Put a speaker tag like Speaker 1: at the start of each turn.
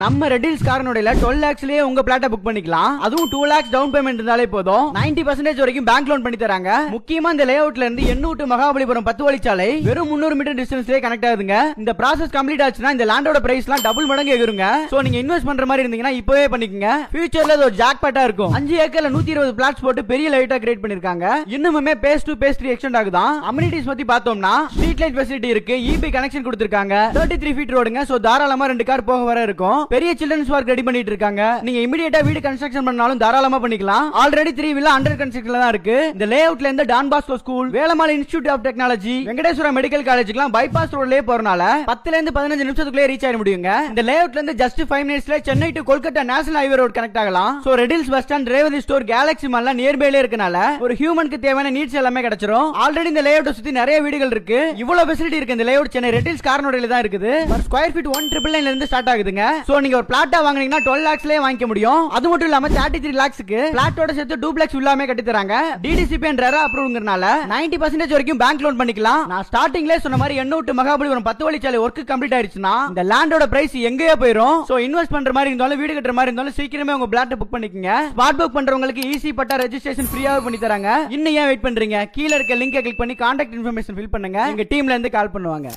Speaker 1: நம்ம ரெட்டில்ஸ் காரனோட 12 lakhsலயே உங்க பிளாட்டை புக் பண்ணிக்கலாம். அதுவும் 2 lakhs டவுன் பேமெண்ட் இருந்தாலே போதும். 90% வரைக்கும் பேங்க் லோன் பண்ணி தராங்க. முக்கியமா இந்த லேஅவுட்ல இருந்து எண்ணூர் டு மகாபலிபுரம் 10 வழிச்சாலை வெறும் 300 மீட்டர் டிஸ்டன்ஸ்லயே கனெக்ட் ஆகுதுங்க. இந்த ப்ராசஸ் கம்ப்ளீட் ஆச்சுன்னா இந்த லேண்டோட பிரைஸ்லாம் டபுள் மடங்கு ஏறுங்க. சோ நீங்க இன்வெஸ்ட் பண்ற மாதிரி இருந்தீங்கன்னா இப்பவே பண்ணிக்கங்க. ஃபியூச்சர்ல இது ஒரு ஜாக்பாட்டா இருக்கும். 5 ஏக்கர்ல 120 பிளாட்ஸ் போட்டு பெரிய லைட்டா கிரியேட் பண்ணிருக்காங்க. இன்னுமே பேஸ் டு பேஸ் 3 எக்ஸ்டெண்ட் ஆகுதான். அம்யூனிட்டிஸ் பத்தி பார்த்தோம்னா ஸ்ட்ரீட் லைட் ஃபெசிலிட்டி இருக்கு. இபி கனெக்ஷன் கொடுத்திருக்காங்க. 33 ஃபீட் ரோடுங்க. சோ தாராளமா 2 கார் போக வர இருக்கும். பெரிய சில்ட்ரன்ஸ் பார்க் ரெடி பண்ணிட்டு இருக்காங்க. நீங்க இமிடியேட்டா வீடு கன்ஸ்ட்ரக்ஷன் பண்ணாலும் தாராளமா பண்ணிக்கலாம். ஆல்ரெடி 3 வில்லா அண்டர் கன்ஸ்ட்ரக்ஷன்ல தான் இருக்கு. இந்த லேஅவுட்ல இருந்து Don Bosco school, Velammal institute of technology, Venkateswara medical காலேஜ்க்குலாம் பைபாஸ் ரோட்லயே போறனால 10ல இருந்து 15 நிமிஷத்துக்குள்ளே ரீச் ஆயிட முடியுங்க. இந்த லேஅவுட்ல இருந்து ஜஸ்ட் 5 மினிட்ஸ்ல Chennai to Kolkata national highway road connect ஆகலாம். So Redhills bus stand, Revathi store, Galaxy மால்லாம் நியர்பைல இருக்கனால ஒரு ஹியூமனுக்கு தேவையான நீட்ஸ் எல்லாமே கிடைச்சிரும். ஆல்ரெடி இந்த லேஅவுட் சுத்தி நிறைய வீடுகள் இருக்கு. இவ்வளவு ஃபெசிலிட்டி இருக்கு. இந்த லேஅவுட் சென்னை ரெடில்ஸ் கார்னோடல தான் இருக்குது. பர் ஸ்கொயர் ஃபீட் 1,999 ல இருந்து ஸ்டார்ட் ஆகுதுங்க. சோ நீங்க ஒரு பிளாட்டா வாங்குனீங்கன்னா 12 lakhsலயே வாங்கிக்க முடியும். அது மட்டும் இல்லாம 33 lakhsக்கு பிளாட்டோட சேர்த்து டூப்ளெக்ஸ் வில்லாமே கட்டி தராங்க. டிடிசிபி என்ற அப்ரூவ்ங்கறனால 90% வரைக்கும் பேங்க் லோன் பண்ணிக்கலாம். நான் ஸ்டார்டிங்ல சொன்ன மாதிரி எண்ணூர் டு மகாபலிபுரம் 10 வழிச்சாலை வர்க் கம்ப்ளீட் ஆயிருச்சுனா இந்த லேண்டோட பிரைஸ் எங்கேயோ போயிடும். சோ இன்வெஸ்ட் பண்ற மாதிரி இருந்தாலும் வீடு கட்டுற மாதிரி இருந்தாலும் சீக்கிரமே உங்க பிளாட் புக் பண்ணிக்கங்க. ஸ்பாட் புக் பண்றவங்களுக்கு ஈஸி பட்டா ரெஜிஸ்ட்ரேஷன் ஃப்ரீயாவே பண்ணி தராங்க. இன்னும் ஏன் வெயிட் பண்றீங்க? கீழ இருக்க லிங்கை கிளிக் பண்ணி கான்டாக்ட் இன்ஃபர்மேஷன் ஃபில் பண்ணுங்க. எங்க டீம்ல இருந்து கால் பண்ணுவாங்க.